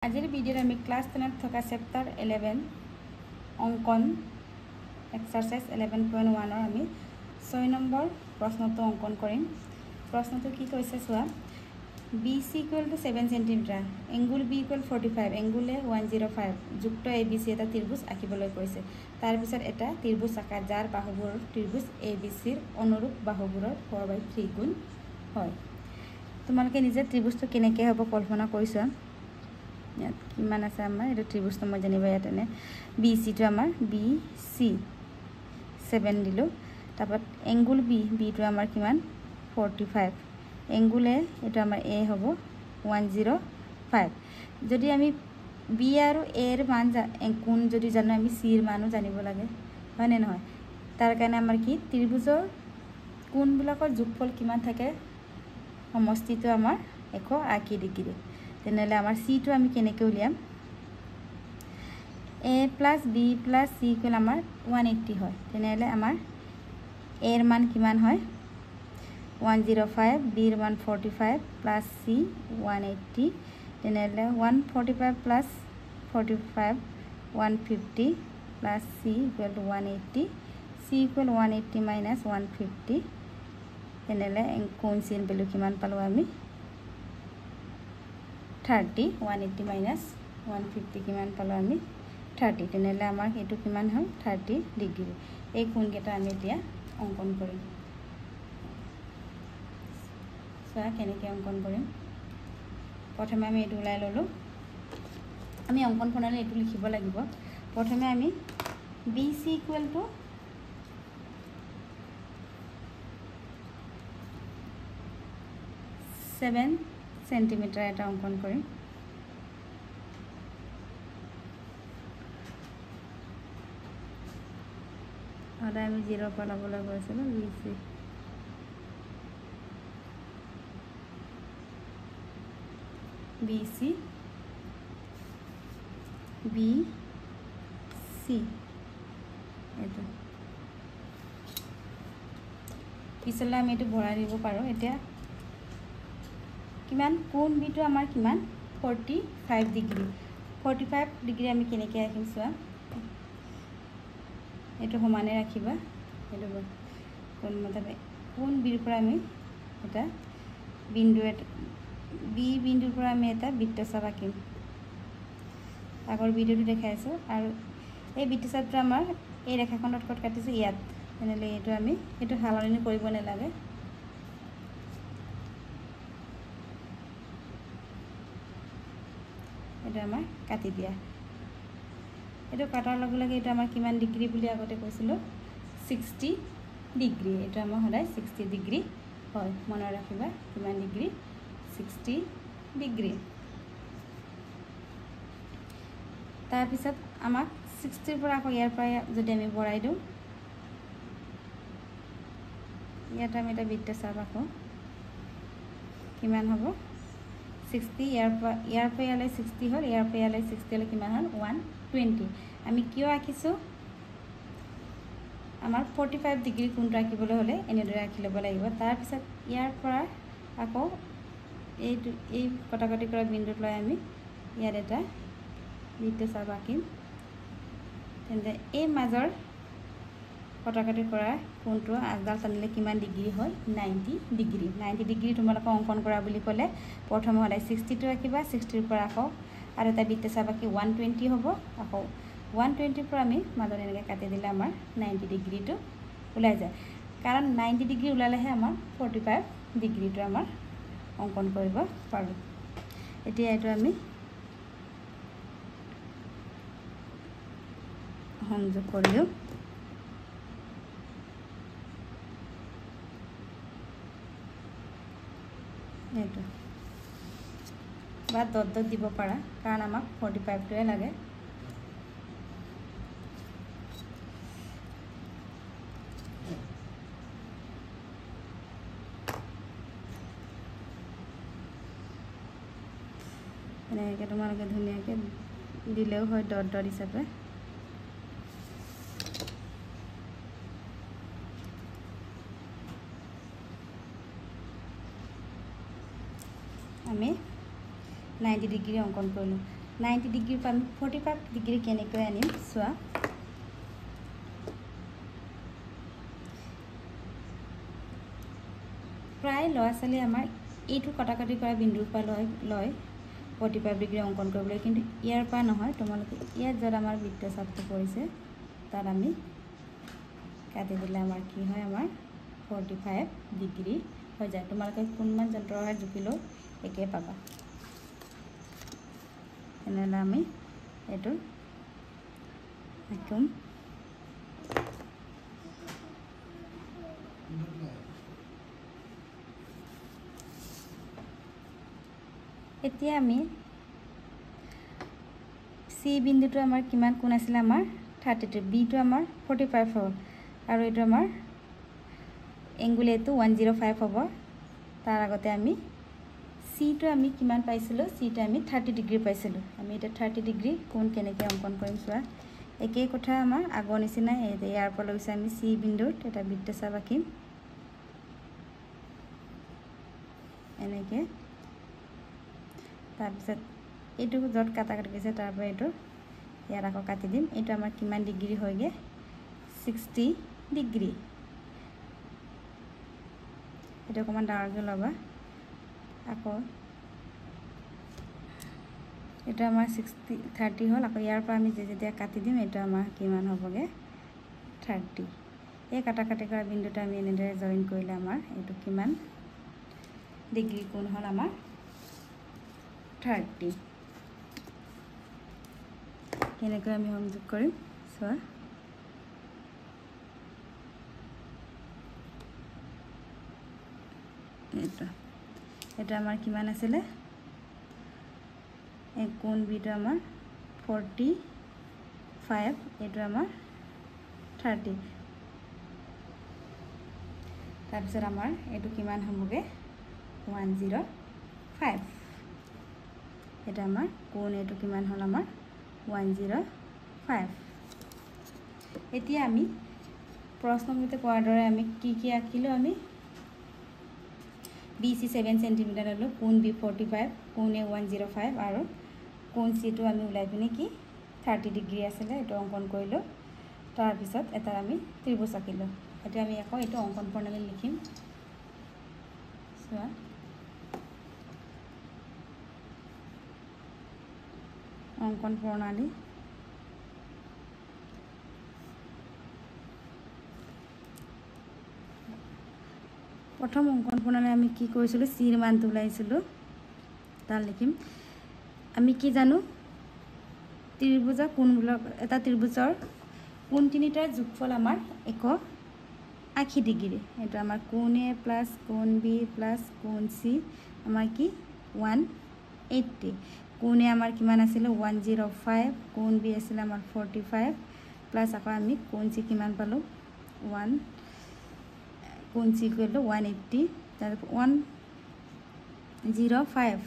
আজিৰ ভিডিঅ'ত আমি ক্লাছ 10ত থকা চেপ্টাৰ 11 অংকন এক্সাৰসাইজ 11.1 আমি 6 নম্বৰ প্ৰশ্নটো অংকন কৰিম। প্ৰশ্নটো কি কৈছে চোৱা, BC = 7 cm, angle B = 45, angle A 105 যুক্ত ABC এটা ত্ৰিভুজ আঁকিবলৈ কৈছে। তাৰ পিছত এটা ত্ৰিভুজ আঁকা যাৰ বাহুবোৰ ত্ৰিভুজ ABCৰ অনুৰূপ বাহুবোৰৰ 4/3 গুণ হয়। তোমালোকে নিজে ত্ৰিভুজটো কেনেকৈ হ'ব কল্পনা কৰিছা। ইয়াত কিমান আছে আমাৰ এটা ত্ৰিভুজটো মই জানিবা। ইয়াত এনে BC টো আমাৰ BC 7 দিলোঁ। তাৰপৰা এংগুল B টো আমাৰ কিমান 45, এংগুল A এইটো আমাৰ A হ'ব 105। যদি আমি B আৰু A ৰ মান কোন যদি জানো আমি C ৰ মানো জানিব লাগে, হয়নে নহয়। তাৰ কাৰণে আমাৰ কি ত্ৰিভুজৰ কোণবিলাকৰ যোগফল কিমান থাকে, সমষ্টিটো আমাৰ 180 ডিগ্ৰী। তেনেহ'লে আমাৰ C টো আমি কেনেকৈ উলিয়াম, A + B + C = আমাৰ 180 হয়। তেনেহ'লে আমাৰ A ৰ মান কিমান হয় 105, B ৰ মান 45 + C 180। তেনেহ'লে 145 + 45 150 + C = 180, C = 180 - 150। তেনেহ'লে কোণ চিন ভেলু কিমান পালোঁ আমি 30, 180 - 150 কিমান পালোঁ আমি 30। তেনেহ'লে আমাৰ এইটো কিমান হ'ল 30 ডিগ্ৰী। এই কোণকেইটা আমি এতিয়া অংকন কৰিম। চোৱা কেনেকৈ অংকন কৰিম। প্ৰথমে আমি এইটো ওলাই ল'লোঁ। আমি অংকন প্ৰণালী এইটো লিখিব লাগিব। প্ৰথমে আমি BC = 7 সেন্টিমিটাৰ এটা অংকন কৰিম। সদায় আমি 0 পৰা ল'বলৈ গৈছিলোঁ BC এইটো পিছলৈ আমি এইটো ভৰাই দিব পাৰোঁ। এতিয়া কিমান কোণ B টো আমাৰ কিমান 45 ডিগ্ৰী। 45 ডিগ্ৰী আমি কেনেকৈ ৰাখিম চোৱা, এইটো সমানে ৰাখিবা। এইটো কোণমতে কোণ B ৰ পৰা আমি এটা বিন্দু B বিন্দুৰ পৰা আমি এটা বৃত্তচাপ আঁকিম। আগৰ ভিডিঅ'টো দেখাইছোঁ। আৰু এই বৃত্তচাপটো আমাৰ এই ৰেখাখনত ক'ত কাটিছোঁ ইয়াত। তেনেহ'লে এইটো আমি এইটো সলনি কৰিব নালাগে। এইটো আমাৰ কাটি দিয়া। এইটো কাটাৰ লগে লগে এইটো আমাৰ কিমান ডিগ্ৰী বুলি আগতে কৈছিলোঁ 60 ডিগ্ৰী। এইটো আমাৰ সদায় 60 ডিগ্ৰী হয়, মনত ৰাখিবা কিমান ডিগ্ৰী 60 ডিগ্ৰী। তাৰপিছত আমাক 60ৰ পৰা আকৌ ইয়াৰ পৰা যদি আমি বঢ়াই দিওঁ, ইয়াত আমি এটা বৃত্তচাপ আঁকো। কিমান হ'ব 60, ইয়াৰ পৰা ইয়ালৈ 60 হ'ল, ইয়াৰ পৰা ইয়ালৈ 60 হ'লে কিমান হ'ল 120। আমি কিয় আঁকিছোঁ, আমাৰ 45 ডিগ্ৰী কোণটো আঁকিবলৈ হ'লে এনেদৰে আঁকি ল'ব লাগিব। তাৰপিছত ইয়াৰ পৰা আকৌ এই কটাকটি কৰা বিন্দুত লৈ আমি ইয়াত এটা বৃত্তচাপ আঁকিম। তেন্তে এই মাজৰ কটাকটি কৰা কোণটো আগডাল টানিলে কিমান ডিগ্ৰী হয় 90 ডিগ্ৰী। 90 ডিগ্ৰী তোমালোকক অংকন কৰা বুলি ক'লে প্ৰথমে সদায় 60টো আঁকিবা। 60ৰ পৰা আকৌ আৰু এটা বৃত্তচাপ আঁকি 120 হ'ব। আকৌ 120ৰ পৰা আমি মাজত এনেকৈ কাটি দিলে আমাৰ 90 ডিগ্ৰীটো ওলাই যায়। কাৰণ 90 ডিগ্ৰী ওলালেহে আমাৰ 45 ডিগ্ৰীটো আমাৰ অংকন কৰিব পাৰোঁ। এতিয়া এইটো আমি সংযোগ কৰিলোঁ। এইটো বা ডট দিব পাৰা, কাৰণ আমাক 45টোৱে লাগে। এনেকৈ তোমালোকে ধুনীয়াকৈ দিলেও হয় ডট হিচাপে। আমি 90 ডিগ্ৰী অংকন কৰিলোঁ। 90 ডিগ্ৰীৰ পৰা আমি 45 ডিগ্ৰী কেনেকৈ আনিম চোৱা প্ৰায় ল'ৰা ছোৱালী আমাৰ এইটো কটাকটি কৰা বিন্দুৰ পৰা লয় 45 ডিগ্ৰী অংকন কৰিবলৈ কিন্তু ইয়াৰ পৰা নহয় তোমালোকে ইয়াত য'ত আমাৰ বৃত্তচাপটো পৰিছে তাত আমি কাটি দিলে আমাৰ কি হয় আমাৰ 45 ডিগ্ৰী হৈ যায় তোমালোকে কোনমান যন্ত্ৰৰ সহায়ত জুখিলেও একে পাবা এনেহ'লে আমি এইটো আঁকিম এতিয়া আমি সি বিন্দুটো আমাৰ কিমান কোণ আছিল আমাৰ 32 বিটো আমাৰ 45 হ'ব আৰু এইটো আমাৰ এংগুল এটো 105 হ'ব তাৰ আগতে আমি সিটো আমি কিমান পাইছিলো সিটো আমি 30 ডিগ্ৰী পাইছিলো আমি এটা 30 ডিগ্ৰী কোণ কেনেকৈ অংকন কৰিম চোৱা একেই কথা আমাৰ আগৰ নিচিনা ইয়াৰ পৰা লৈছে আমি সি বিন্দুত এটা বৃত্তচাপ আঁকিম এনেকৈ তাৰপিছত এইটো য'ত কাটা কাটি গৈছে তাৰ পৰা এইটো ইয়াত আকৌ কাটি দিম এইটো আমাৰ কিমান ডিগ্ৰী হয়গে 60 ডিগ্ৰী এইটো অকণমান ডাঙৰকৈ ল'বা আকৌ এইটো আমাৰ 30 হ'ল আকৌ ইয়াৰ পৰা আমি যেতিয়া কাটি দিম এইটো আমাৰ কিমান হ'বগে 30 এই কাটা কাটি কৰা বিন্দুটো আমি এনেদৰে জইন কৰিলে আমাৰ এইটো কিমান ডিগ্ৰী কোণ হ'ল আমাৰ 30 কেনেকৈ আমি সংযোগ কৰিম চোৱা এটা আমাৰ কিমান আছিলে এই কোণ বিটো আমাৰ 45 এইটো আমাৰ 30 তাৰপিছত আমাৰ এইটো কিমান হ'বগে 105 এটা আমাৰ কোণ এইটো কিমান হ'ল আমাৰ 105 এতিয়া আমি প্ৰশ্নমতে কোৱাৰ দৰে আমি কি আঁকিলো আমি BC 7 সেন্টিমিটাৰ ললো কোণ B 45 কোণ A 105 আৰু কোণ C টো আমি উলাই পিনে কি 30 ডিগ্ৰী আছিল এটো অঙ্কন কৰিলো তাৰ পিছত এটা আমি ত্ৰিভুজ আঁকিলো এটা আমি আকৌ এটো অঙ্কন প্ৰণালী লিখিম চোৱা অঙ্কন প্ৰণালী প্ৰথম অঙ্কন প্ৰণালী আমি কি কৰিছিলো c ৰ মান তুলাইছিলো তাৰ লিখিম আমি কি জানো ত্ৰিভুজৰ কোণবিলাক এটা ত্ৰিভুজৰ কোণ তিনিটাৰ যোগফল আমাৰ 180 ডিগ্ৰী এটা আমাৰ কোণ A প্লাস কোণ B প্লাস কোণ C আমাৰ কি 180 কোণ A আমাৰ কিমান আছিল 105 কোণ B আছিল আমাৰ 45 প্লাস আকৌ আমি কোণ C কিমান পালো 1 কোণ C ইকুৱেল টু 180 তাৰ 105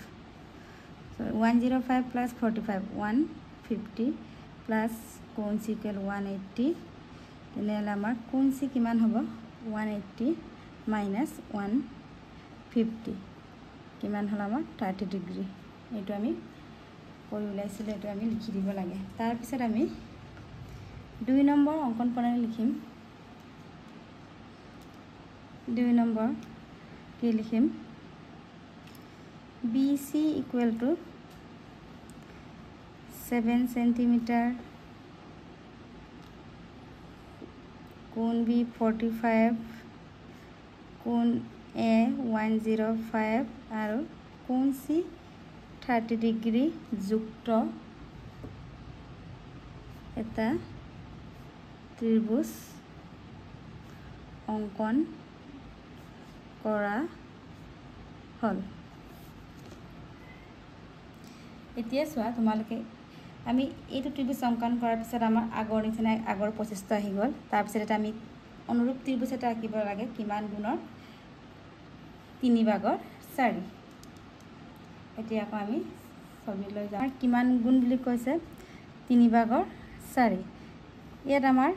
so 105 plus 45 150 plus কোণ C ইকুৱেল 180 তেনেহলে আমাৰ কোণ C কিমান হ'ব 180 minus 150 কিমান হ'ল আমাৰ 30 ডিগ্ৰী এটো আমি কৰি উলাইছিল এটো আমি লিখি দিব লাগে তাৰ পিছত আমি 2 নম্বৰ অঙ্কন প্ৰণালী লিখিম 2 নম্বৰ কি লিখিম BC equal to 7 centimeter কোণ B 45 কোণ A 105 আৰু কোণ C 30 ডিগ্ৰী যুক্ত এটা ত্ৰিভুজ অঙ্কন কৰা হল এতিয়া চোৱা তোমালোকে আমি এইটো ত্ৰিভুজ অঙ্কন কৰাৰ পিছত আমাৰ আগৰ নিচিনা আগৰ প্ৰচেষ্টা আহি গল তাৰ পিছত এটা আমি অনুৰূপ ত্ৰিভুজ এটা আঁকিব লাগে কিমান গুণৰ 3 ভাগৰ 4 এতিয়া আকৌ আমি ছবি লৈ যাম কিমান গুণ বুলি কৈছে 3 ভাগৰ 4 ইয়াত আমাৰ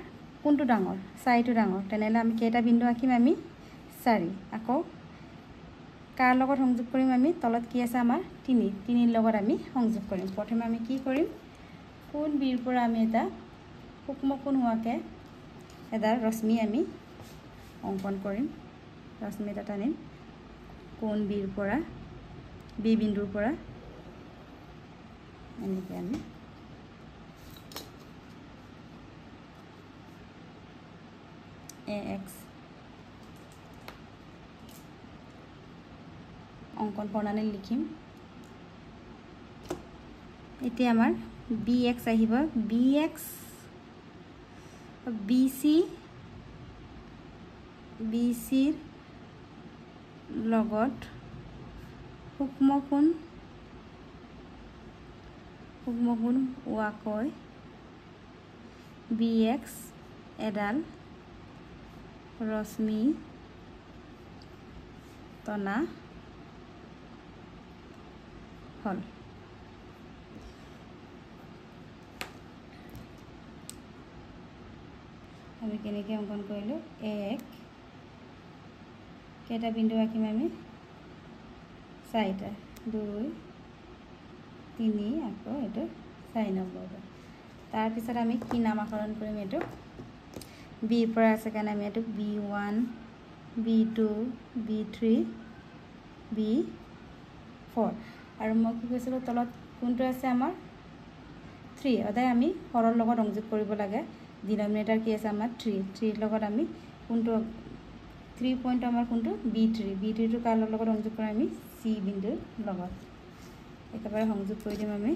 কোনটো ডাঙৰ 4টো ডাঙৰ তেনেহলে আমি কেইটা বিন্দু আঁকিম আমি 4 আকৌ কাৰ লগত সংযোগ কৰিম আমি তলত কি আছে আমাৰ 3 3ৰ লগত আমি সংযোগ কৰিম প্ৰথমে আমি কি কৰিম কোণ বিৰ পৰা আমি এটা সূক্ষ্ম কোণ হোৱাকে এডাল ৰশ্মি আমি অংকন কৰিম ৰশ্মি এটা টানিম কোণ বিৰ পৰা বি বিন্দুৰ পৰা এনেকৈ আমি AX অঙ্কন প্ৰণালী লিখিম এতিয়া আমাৰ BX আহিব BX BC ৰ লগত সূক্ষ্ম কোণ ওৱাকৈ BX এডাল ৰশ্মি টনা হল আমি কেনেকৈ অঙ্কন কৰিলোঁ এক কেইটা বিন্দু আঁকিম আমি 4টা 2 3 আকৌ এইটো 4 নম্বৰটো তাৰপিছত আমি কি নামকৰণ কৰিম এইটো বি পৰা আছে কাৰণে আমি এইটো B1 B2 B3 B4 আৰু মই কি কৈছিলোঁ তলত কোনটো আছে আমাৰ 3 অদাই আমি হৰৰ লগত সংযোগ কৰিব লাগে ডিনমিনেটৰ কি আছে আমাৰ 3 ৰ লগত আমি কোনটো 3 পইণ্ট আমাৰ কোনটো B3 টো কাৰ লগত সংযোগ কৰিম আমি C বিন্দুৰ লগত একেবাৰে সংযোগ কৰি দিম আমি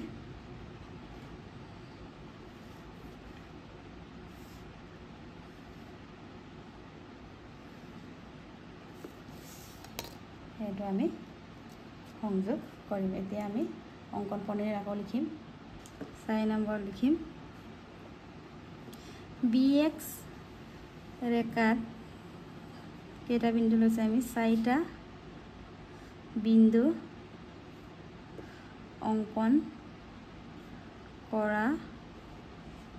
এইটো আমি সংযোগ কৰিম এতিয়া আমি অঙ্কন প্ৰণালীৰ আকৌ লিখিম 4 নম্বৰ লিখিম BX ৰেখাত কেইটা বিন্দু লৈছে আমি 4টা বিন্দু অঙ্কন কৰা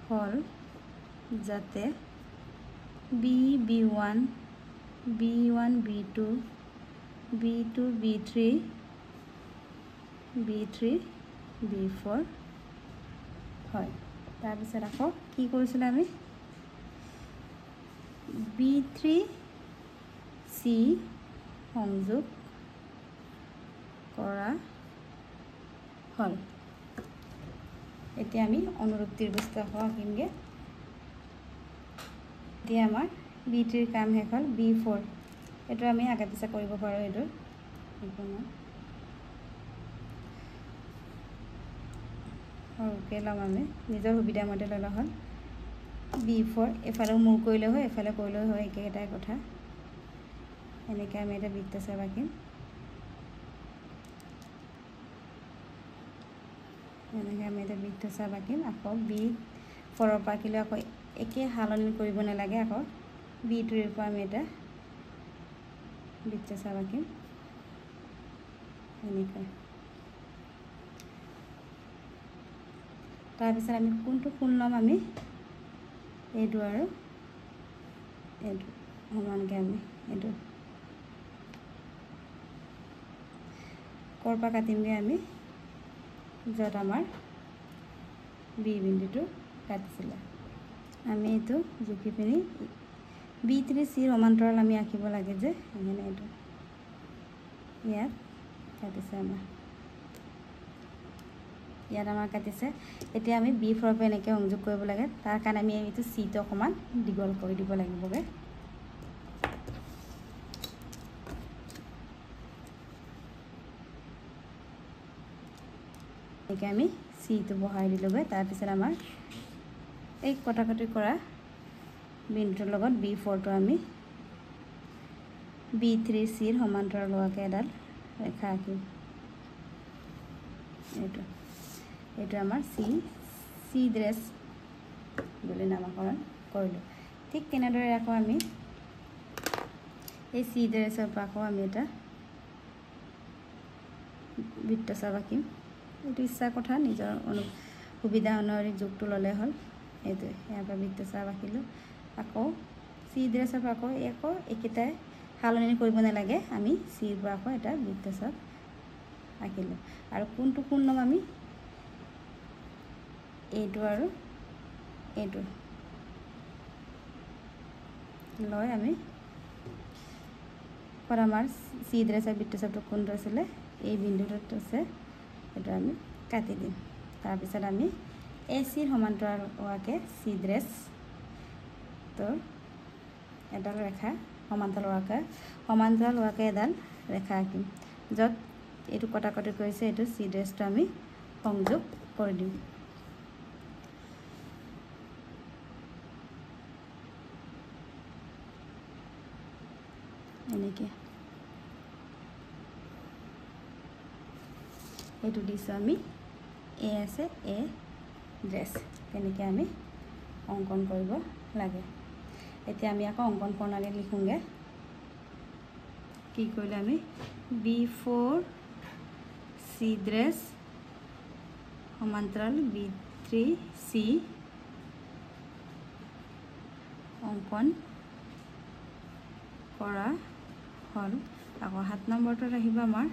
হল যাতে B1 B1 B2 B2 B3 B4 হয় তাৰপিছত আকৌ কি কৰিছিল আমি B3C সংযোগ কৰা হল এতিয়া আমি অনুৰূপটিৰ বস্তু আকৌ আঁকিমগে এতিয়া আমাৰ B3 ৰ কাম শেষ হল B4 এইটো আমি আগে পিছে কৰিব পাৰো এইটো ওকে লম আমি নিজৰ সুবিধা মতে ললা হল B4 এফালে মুভ কৰিলে হয় এফালে কৰিলে হয় একেটাই কথা এনেকৈ আমি এটা বৃত্তচাপ আঁকিম এনেকৈ আমি এটা বৃত্তচাপ আঁকিম আকৌ B4 ৰ পৰা আঁকিলে আকৌ একে হালনি কৰিব নালাগে আকৌ B2 ৰ পৰা আমি এটা বৃত্তচাপ আঁকিম এনেকৈ তাৰপিছত আমি কোনটো কোণ ল'ম আমি এইটো আৰু এইটো সমানকৈ আমি এইটো ক'ৰ পৰা কাটিমগৈ আমি য'ত আমাৰ বি বিন্দুটো কাটিছিলে আমি এইটো জুখি পিনি B3C সমান্তৰাল আমি আঁকিব লাগে যে এনে এইটো ইয়াত কাটিছে আমাৰ কাটিছে এতিয়া আমি B4 পৰা এনেকৈ সংযোগ কৰিব লাগে তাৰ কাৰণে আমি এইটো C টো অকমান দীঘল কৰি দিব লাগিবগে এনেকৈ আমি C টো বহাই দিলোগে তাৰপিছত আমাৰ এই কটাকটি কৰা বিন্দুৰ লগত B4 টো আমি B3C ৰ সমান্তৰাল হোৱাকৈ এডাল ৰেখা আঁকিম এইটো আমাৰ C ড্ৰেছ বুলি নামকৰণ কৰিলোঁ ঠিক তেনেদৰে আকৌ আমি এই C ড্ৰেছৰ পৰা আকৌ আমি এটা বৃত্তচাপ আঁকিম এইটো ইচ্ছা কথা নিজৰ সুবিধা অনুসৰি যোগটো ল'লে হ'ল এইটো ইয়াৰ পৰা বৃত্তচাপ আঁকিলোঁ আকৌ C ড্ৰেছৰ পৰা আকৌ একেটাই সালনি কৰিব নালাগে আমি চিৰ পৰা আকৌ এটা বৃত্তচাপ আঁকিলোঁ আৰু কোনটো কোণ ল'ম আমি এইটো আৰু এইটো লৈ আমি পৰা আমাৰ চিৰে চাই বৃত্তচাপটো কোনটো আছিলে এই বিন্দুটোত আছে এইটো আমি কাটি দিম তাৰপিছত আমি এই চিৰ সমান্তৰাল হোৱাকৈ চিড্ৰেছ তো এডাল ৰেখা সমান্তৰাল হোৱাকৈ এডাল ৰেখা আঁকিম য'ত এইটো কটাকটি কৰিছে এইটো চিড্ৰেছটো আমি সংযোগ কৰি দিম এনেকৈ এইটো দিছোঁ আমি এ আছে এ ড্ৰেছ তেনেকৈ আমি অংকন কৰিব লাগে এতিয়া আমি আকৌ অংকন প্ৰণালী লিখোঁগৈ কি কৰিলে আমি B4 চি ড্ৰেছ সমান্তৰাল B3 চি অংকন কৰা হ'ল আকৌ 7 নম্বৰটোত আহিব আমাৰ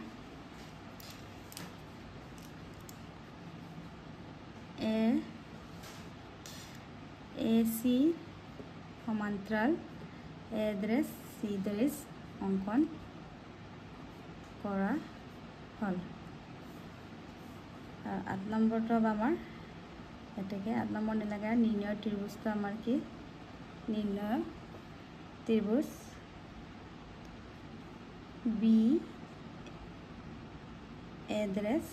এ চি সমান্তৰাল এ ড্ৰেছ চি ড্ৰেছ অংকন কৰা হ'ল আৰু 8 নম্বৰটো আমাৰ এতেকে 8 নম্বৰ নিলাগে নিৰ্ণয় ত্ৰিভুজটো আমাৰ কি নিৰ্ণয় ত্ৰিভুজ B A dress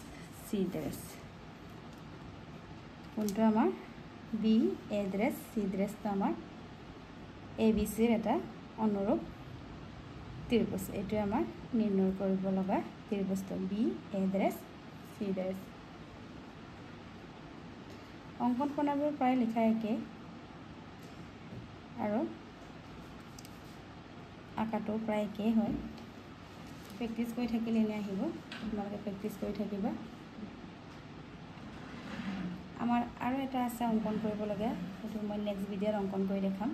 C dress কোনটো আমাৰ বি এ ড্ৰেছ চি ড্ৰেছটো আমাৰ এ বি চিৰ এটা অনুৰূপ ত্ৰিভুজ এইটোৱে আমাৰ নিৰ্ণয় কৰিব লগা ত্ৰিভুজটো B A dress C dress অংকন প্ৰণালীবোৰ প্ৰায় লিখা একেই আৰু আঁকাটো প্ৰায় একেই হয় প্ৰেক্টিছ কৰি থাকিলে এনে আহিব তোমালোকে প্ৰেক্টিছ কৰি থাকিবা আমাৰ আৰু এটা আছে অংকন কৰিবলগীয়া সেইটো মই নেক্সট ভিডিঅ'ত অংকন কৰি দেখাম